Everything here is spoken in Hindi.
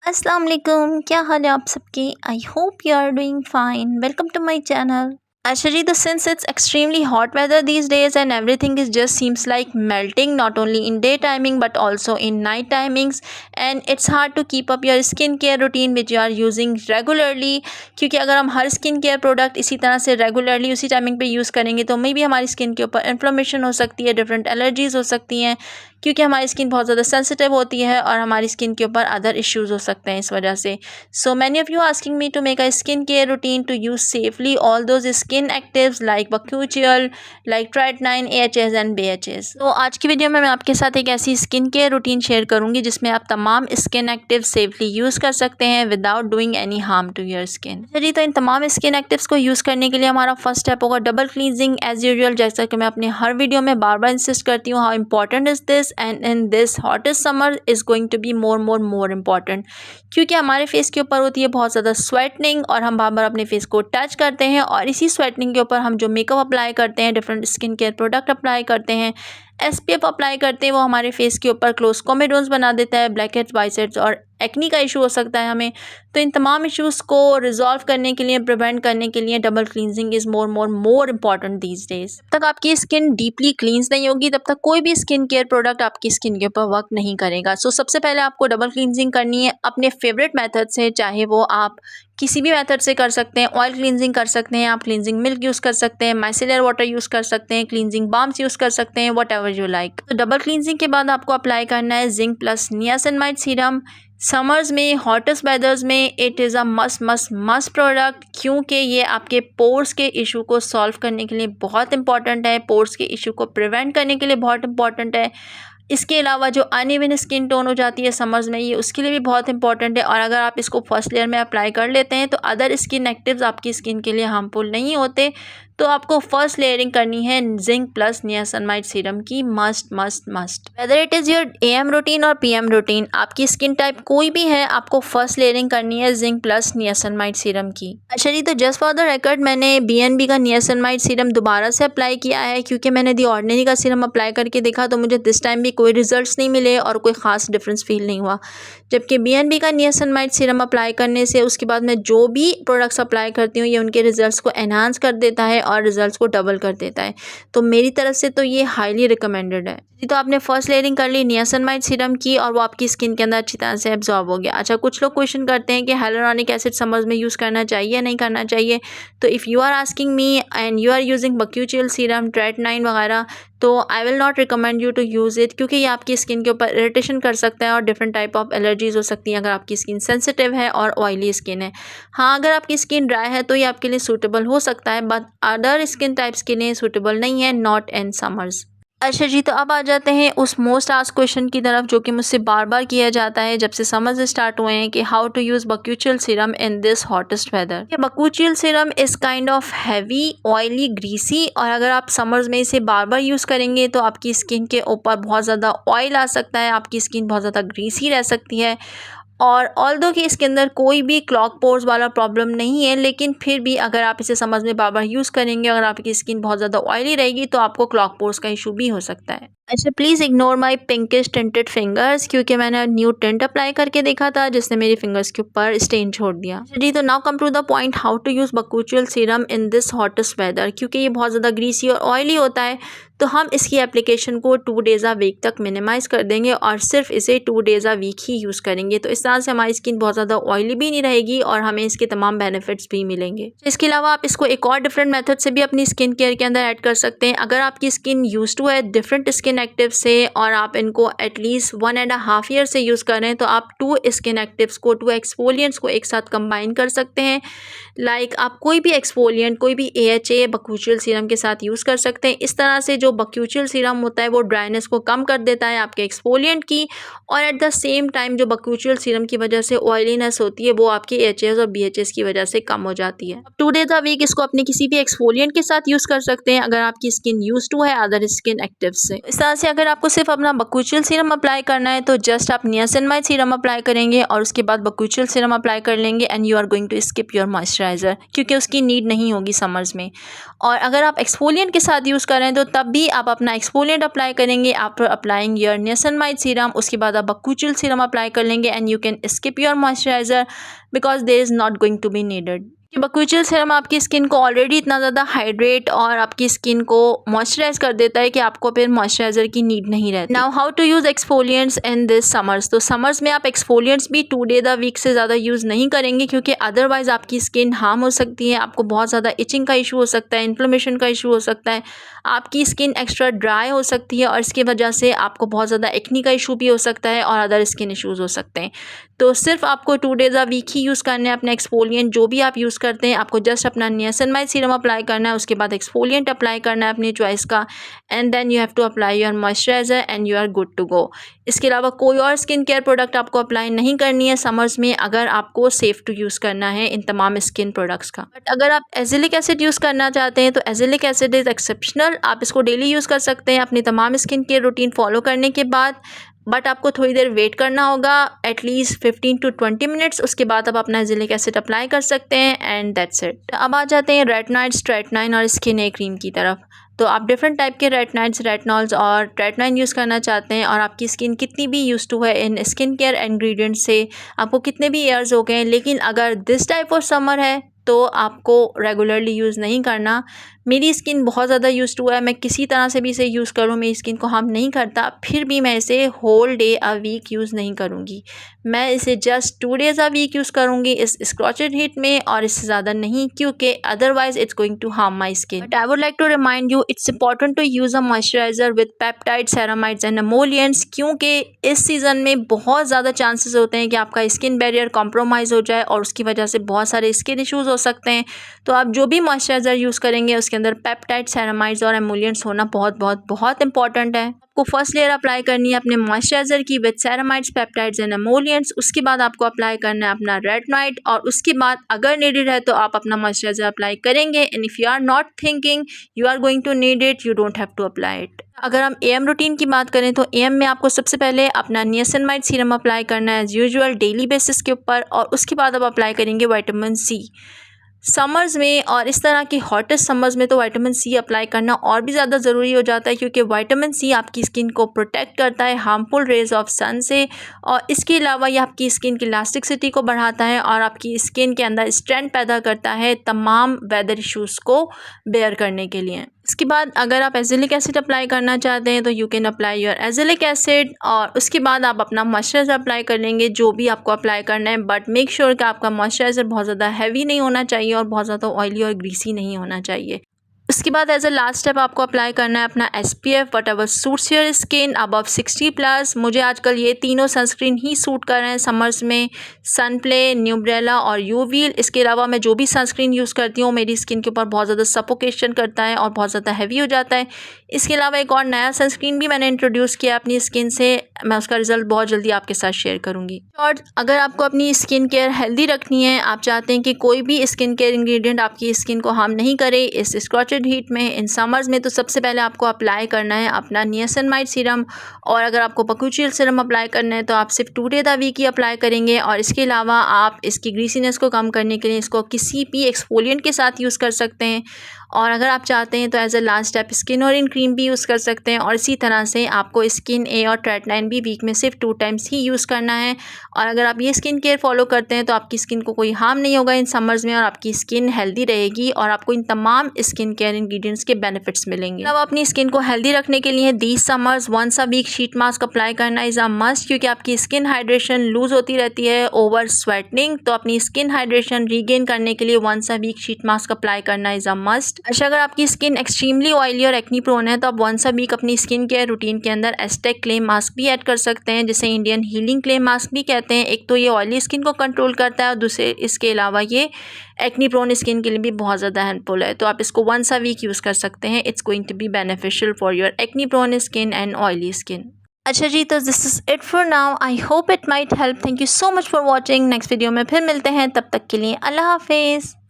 अस्सलाम वालेकुम, क्या हाल है आप सबके। I hope you are doing fine. Welcome to my channel. Actually, the since it's extremely hot weather these days and everything is just seems like melting not only in day timing but also in night timings, and it's hard to keep up your skin care routine which you are using regularly। क्योंकि अगर हम हर स्किन केयर प्रोडक्ट इसी तरह से रेगुलरली उसी टाइमिंग पे यूज़ करेंगे तो मे भी हमारी स्किन के ऊपर इन्फ्लेमेशन हो सकती है, डिफरेंट एलर्जीज़ हो सकती हैं, क्योंकि हमारी स्किन बहुत ज़्यादा सेंसिटिव होती है और हमारी स्किन के ऊपर अदर इश्यूज़ हो सकते हैं इस वजह से। So many of you asking me to make a skin care routine to use safely all those skin actives like bakuchiol, like tretinoin, AHAs and BHAs। तो आज की वीडियो में मैं आपके साथ एक ऐसी स्किन केयर रूटीन शेयर करूंगी जिसमें आप तमाम स्किन एक्टिव सेफली यूज़ कर सकते हैं without doing any harm to your skin. चलिए, तो इन तमाम स्किन एक्टिव्स को यूज़ करने के लिए हमारा फर्स्ट स्टेप होगा डबल क्लींजिंग एज यूजुअल। जैसा कि मैं अपने हर वीडियो में बार बार इंसिस्ट करती हूँ, how important is this and in this hottest summer is going to be more important, क्योंकि हमारे फेस के ऊपर होती है बहुत ज़्यादा स्वेटनिंग और हम बार बार अपने फेस को टच करते हैं और इसी स्वेटनिंग के ऊपर हम जो मेकअप अप्लाई करते हैं, different skin care product apply करते हैं, SPF अप्लाई करते हैं, वो हमारे फेस के ऊपर क्लोज कोमेडोन्स बना देता है, ब्लैक हेड्स, वाइट हेड्स और एक्नी का इशू हो सकता है हमें। तो इन तमाम इश्यूज़ को रिजॉल्व करने के लिए, प्रिवेंट करने के लिए double cleansing is more important these days. जब तक आपकी स्किन डीपली क्लींस नहीं होगी तब तक कोई भी स्किन केयर प्रोडक्ट आपकी स्किन के ऊपर वर्क नहीं करेगा। सो सबसे पहले आपको डबल क्लींजिंग करनी है अपने फेवरेट मेथड से, चाहे वो आप किसी भी मेथड से कर सकते हैं। ऑयल क्लींजिंग कर सकते हैं आप, क्लींजिंग मिल्क यूज़ कर सकते हैं, माइसेलर वाटर यूज़ कर सकते हैं, क्लींजिंग बाम्स यूज़ कर सकते हैं, वट एवर यू लाइक। तो डबल क्लींजिंग के बाद आपको अप्लाई करना है zinc plus niacinamide serum. Summers में, हॉटेस्ट वेदर्स में it is a must product, क्योंकि ये आपके पोर्स के इशू को सॉल्व करने के लिए बहुत इंपॉर्टेंट है, पोर्स के इशू को प्रिवेंट करने के लिए बहुत इंपॉर्टेंट है। इसके अलावा जो अनइवन स्किन टोन हो जाती है समर्स में, ये उसके लिए भी बहुत इंपॉर्टेंट है। और अगर आप इसको फर्स्ट लेयर में अप्लाई कर लेते हैं तो अदर स्किन एक्टिव्स आपकी स्किन के लिए हार्मफुल नहीं होते। तो आपको फर्स्ट लेयरिंग करनी है जिंक प्लस नियासिनामाइड सीरम की, must. Whether it is your AM routine और PM रूटीन, आपकी स्किन टाइप कोई भी है, आपको फर्स्ट लेयरिंग करनी है जिंक प्लस नियासिनामाइड सीरम की। अच्छा जी, तो जस्ट फॉर द रिकॉर्ड मैंने BNB का नियासिनामाइड सीरम दोबारा से अप्लाई किया है, क्योंकि मैंने दी ऑर्डिनरी का सीरम अप्लाई करके देखा तो मुझे दिस टाइम भी कोई रिजल्ट्स नहीं मिले और कोई ख़ास डिफरेंस फील नहीं हुआ। जबकि BNB का नियासिनामाइड सीरम अप्लाई करने से उसके बाद मैं जो भी प्रोडक्ट्स अप्लाई करती हूँ ये उनके रिजल्ट्स को एनहांस कर देता है और रिजल्ट्स को डबल कर देता है। तो मेरी तरफ से तो ये हाईली रिकमेंडेड है जी। तो आपने फर्स्ट लेयरिंग कर ली नियासिनामाइड सीरम की और वो आपकी स्किन के अंदर अच्छी तरह से एब्जॉर्ब हो गया। अच्छा, कुछ लोग क्वेश्चन करते हैं कि हाइलुरोनिक एसिड समर्स में यूज़ करना चाहिए या नहीं करना चाहिए। तो if you are asking me and you are using bakuchiol serum, tretinoin वगैरह, तो I will not recommend you to use it, क्योंकि ये आपकी स्किन के ऊपर इरिटेशन कर सकता है और डिफरेंट टाइप ऑफ एलर्जीज़ हो सकती हैं अगर आपकी स्किन सेंसिटिव है और ऑयली स्किन है। हाँ, अगर आपकी स्किन ड्राई है तो ये आपके लिए सूटेबल हो सकता है, बट अदर स्किन टाइप्स के लिए सूटेबल नहीं है, नॉट इन समर्स। अच्छा जी, तो अब आ जाते हैं उस मोस्ट आस्क्ड क्वेश्चन की तरफ जो कि मुझसे बार बार किया जाता है जब से समर्स स्टार्ट हुए हैं कि how to use bakuchiol serum in this hottest weather. ये bakuchiol serum is kind of heavy, oily, greasy, और अगर आप समर्स में इसे बार बार यूज़ करेंगे तो आपकी स्किन के ऊपर बहुत ज़्यादा ऑयल आ सकता है, आपकी स्किन बहुत ज़्यादा ग्रीसी रह सकती है। और ऑल्दो कि इसके अंदर कोई भी क्लॉग पोर्स वाला प्रॉब्लम नहीं है, लेकिन फिर भी अगर आप इसे समझ में बार बार यूज़ करेंगे, अगर आपकी स्किन बहुत ज़्यादा ऑयली रहेगी तो आपको क्लॉग पोर्स का इशू भी हो सकता है। अच्छा, please ignore my pinkish tinted fingers, क्योंकि मैंने न्यू टिंट अप्लाई करके देखा था जिसने मेरी फिंगर्स के ऊपर स्टेन छोड़ दिया जी। तो now come to the point, how to use bakuchiol serum in this hottest weather. क्योंकि ये बहुत ज़्यादा ग्रीसी और ऑयली होता है तो हम इसकी एप्लीकेशन को 2 डेज़ अ वीक तक मिनिमाइज़ कर देंगे और सिर्फ इसे 2 डेज़ अ वीक ही यूज़ करेंगे। तो इस तरह से हमारी स्किन बहुत ज़्यादा ऑयली भी नहीं रहेगी और हमें इसके तमाम बेनिफिट्स भी मिलेंगे। इसके अलावा आप इसको एक और डिफरेंट मेथड से भी अपनी स्किन केयर के अंदर ऐड कर सकते हैं। अगर आपकी स्किन यूज्ड टू है डिफरेंट स्किन एक्टिव से और आप इनको एटलीस्ट 1.5 ईयर से यूज़ कर रहे हैं तो आप 2 स्किन एक्टिव्स को, 2 एक्सफोलिएंट्स को एक साथ कंबाइन कर सकते हैं। लाइक आप कोई भी एक्सफोलिएंट, कोई भी AHA बक्यूचियल सीरम के साथ यूज़ कर सकते हैं। इस तरह से जो बक्यूचियल सीरम होता है वो ड्राइनेस को कम कर देता है आपके एक्सफोलिएंट की, और एट द सेम टाइम जो बक्यूचियल सीरम की वजह से ऑयलीनेस होती है वो आपकी AHAs और BHAs की वजह से कम हो जाती है। 2 डेज अ वीक इसको अपने किसी भी एक्सफोलिएंट के साथ यूज़ कर सकते हैं अगर आपकी स्किन यूज्ड टू है अदर स्किन एक्टिव से। इस तरह से अगर आपको सिर्फ अपना बकूचल सीरम अप्लाई करना है तो जस्ट आप नियासिनमाइड सीरम अप्लाई करेंगे और उसके बाद बकूचल सीरम अप्लाई कर लेंगे and you are going to skip your moisturizer, क्योंकि उसकी नीड नहीं होगी समर्स में। और अगर आप एक्सफोलिएंट के साथ यूज़ कर रहे हैं तो तब भी आप अपना एक्सफोलिएंट अप्लाई करेंगे after applying your niacinamide serum. उसके बाद आप बकूचल सीरम अप्लाई कर लेंगे and you can skip your moisturiser because there is not going to be needed. Bakuchiol serum आपकी स्किन को ऑलरेडी इतना ज़्यादा हाइड्रेट और आपकी स्किन को मॉइस्चराइज कर देता है कि आपको फिर मॉइस्चराइज़र की नीड नहीं रहती। Now how to use exfoliants in this summers. तो समर्स में आप एक्सफोलिएंट्स भी 2 डे द वीक से ज़्यादा यूज़ नहीं करेंगे, क्योंकि अदरवाइज़ आपकी स्किन हार्म हो सकती है, आपको बहुत ज़्यादा इचिंग का इशू हो सकता है, इन्फ्लेमेशन का इशू हो सकता है, आपकी स्किन एक्स्ट्रा ड्राई हो सकती है और इसकी वजह से आपको बहुत ज़्यादा एक्नी का इशू भी हो सकता है और अदर स्किन इशूज़ हो सकते हैं। तो सिर्फ आपको 2 डेज़ अ वीक ही यूज़ करना है अपना एक्सफोलिएंट। जो भी आप यूज़ करते हैं आपको जस्ट अपना नियासिनमाइड सीरम अप्लाई करना है, उसके बाद एक्सफोलिएंट अप्लाई करना है अपनी चॉइस का and then you have to apply your moisturizer and you are good to go. इसके अलावा कोई और स्किन केयर प्रोडक्ट आपको अप्लाई नहीं करनी है समर्स में अगर आपको सेफ़ टू यूज़ करना है इन तमाम स्किन प्रोडक्ट्स का। बट अगर आप एजिलिक एसिड यूज़ करना चाहते हैं तो एजिलिक एसिड इज़ एक्सेप्शनल, आप इसको डेली यूज़ कर सकते हैं अपनी तमाम स्किन केयर रूटीन फॉलो करने के बाद। बट आपको थोड़ी देर वेट करना होगा, एटलीस्ट 15 to 20 मिनट्स। उसके बाद आप अपना एजिलिक एसिड अप्लाई कर सकते हैं एंड दैट्स इट। अब आ जाते हैं रेटिनाइड, स्ट्रेटनाइन और स्किन ए क्रीम की तरफ। तो आप डिफरेंट टाइप के रेटिनाइड्स, रेटिनॉल्स और ट्रेटनाइन यूज़ करना चाहते हैं और आपकी स्किन कितनी भी यूज़ टू है इन स्किन केयर इंग्रेडिएंट्स से, आपको कितने भी ईयर्स हो गए, लेकिन अगर दिस टाइप ऑफ समर है तो आपको रेगुलरली यूज़ नहीं करना। मेरी स्किन बहुत ज़्यादा यूज़ टू है, मैं किसी तरह से भी इसे यूज़ करूँ मेरी स्किन को हार्म नहीं करता, फिर भी मैं इसे whole day a week use नहीं करूँगी। मैं इसे just 2 days a week use करूँगी इस स्कॉचेड हीट में और इससे ज़्यादा नहीं, क्योंकि otherwise it's going to harm my skin. But I would like to remind you it's important to use a moisturiser with peptide, ceramides and emollients, क्योंकि इस सीज़न में बहुत ज़्यादा चांसेस होते हैं कि आपका स्किन बैरियर कॉम्प्रोमाइज़ हो जाए और उसकी वजह से बहुत सारे स्किन इशूज़ हो सकते हैं। तो आप जो भी मॉइस्चराइज़र यूज़ करेंगे उसके अंदर पेप्टाइड, सेरामाइड्स और एमोलियंट्स होना बहुत बहुत बहुत इंपॉर्टेंट है। आपको फर्स्ट लेयर अप्लाई करनी है अपने मॉइस्चराइज़र की विद सेरामाइड्स, पेप्टाइड्स एंड एमोलियंट्स। उसके बाद आपको अप्लाई करना है अपना रेटिनाइड और उसके बाद अगर नीडेड है तो आप अपना मॉइस्चराइज़र अप्लाई करेंगे and if you are not thinking you are going to need it, you don't have to apply it. अगर हम एएम रूटीन की बात करें तो एएम में आपको सबसे पहले अपना नियासिनमाइड सीरम अप्लाई करना है एज़ यूजुअल डेली बेसिस के ऊपर और उसके बाद आप अप्लाई करेंगे विटामिन सी। समर्स में और इस तरह की हॉटेस्ट समर्स में तो विटामिन सी अप्लाई करना और भी ज़्यादा ज़रूरी हो जाता है, क्योंकि विटामिन सी आपकी स्किन को प्रोटेक्ट करता है हार्मफुल रेज ऑफ सन से और इसके अलावा ये आपकी स्किन की इलास्टिसिटी को बढ़ाता है और आपकी स्किन के अंदर स्ट्रेंथ पैदा करता है तमाम वेदर इश्यूज़ को बेयर करने के लिए। इसके बाद अगर आप एजिलिक एसिड अप्लाई करना चाहते हैं तो you can apply your azelaic acid और उसके बाद आप अपना मॉइस्चराइज़र अप्लाई कर लेंगे जो भी आपको अप्लाई करना है। बट मेक श्योर कि आपका मॉइस्चराइज़र बहुत ज़्यादा हैवी नहीं होना चाहिए और बहुत ज़्यादा ऑयली और ग्रीसी नहीं होना चाहिए। उसके बाद एज अ लास्ट स्टेप आपको अप्लाई करना है अपना SPF what ever suits your skin above 60+। मुझे आजकल ये तीनों सनस्क्रीन ही सूट कर रहे हैं समर्स में, सनप्ले, न्यूब्रेला और यूवील। इसके अलावा मैं जो भी सनस्क्रीन यूज़ करती हूँ मेरी स्किन के ऊपर बहुत ज़्यादा सफोकेशन करता है और बहुत ज़्यादा हैवी हो जाता है। इसके अलावा एक और नया सनस्क्रीन भी मैंने इंट्रोड्यूस किया अपनी स्किन से, मैं उसका रिजल्ट बहुत जल्दी आपके साथ शेयर करूँगी। और अगर आपको अपनी स्किन केयर हेल्दी रखनी है, आप चाहते हैं कि कोई भी स्किन केयर इंग्रेडिएंट आपकी स्किन को हार्म नहीं करे इस स्कॉचेड हीट में, इन समर्स में, तो सबसे पहले आपको अप्लाई करना है अपना नियासिनमाइड सीरम। और अगर आपको बकूचल सीरम अप्लाई करना है तो आप सिर्फ 2 डे द वीक ही अप्लाई करेंगे और इसके अलावा आप इसकी ग्रीसीनेस को कम करने के लिए इसको किसी भी एक्सफोलिएंट के साथ यूज़ कर सकते हैं। और अगर आप चाहते हैं तो as a last step skin oil cream भी यूज़ कर सकते हैं और इसी तरह से आपको स्किन ए और ट्रेटनाइन भी वीक में सिर्फ 2 टाइम्स ही यूज़ करना है। और अगर आप ये स्किन केयर फॉलो करते हैं तो आपकी स्किन को कोई हार्म नहीं होगा इन समर्स में और आपकी स्किन हेल्दी रहेगी और आपको इन तमाम स्किन केयर इंग्रेडिएंट्स के बेनिफिट्स मिलेंगे। अब अपनी स्किन को हेल्दी रखने के लिए these summers once a week sheet mask apply करना इज़ अ मस्ट, क्योंकि आपकी स्किन हाइड्रेशन लूज होती रहती है ओवर स्वेटनिंग। तो अपनी स्किन हाइड्रेशन रीगेन करने के लिए once a week sheet mask apply करना इज़ अ मस्ट। अच्छा, अगर आपकी स्किन एक्सट्रीमली ऑयली और एक्नी प्रोन है तो आप वंस अ वीक अपनी स्किन केयर रूटीन के अंदर एस्टेक क्ले मास्क भी ऐड कर सकते हैं, जिसे इंडियन हीलिंग क्ले मास्क भी कहते हैं। एक तो ये ऑयली स्किन को कंट्रोल करता है और दूसरे इसके अलावा ये एक्नी प्रोन स्किन के लिए भी बहुत ज़्यादा हेल्पफुल है। तो आप इसको वंस अ वीक यूज़ कर सकते हैं। It's going to be beneficial for your acne prone skin and oily skin. अच्छा जी, तो this is it for now. I hope it might help. Thank you so much for watching. Next video में फिर मिलते हैं, तब तक के लिए अल्लाह हाफिज़।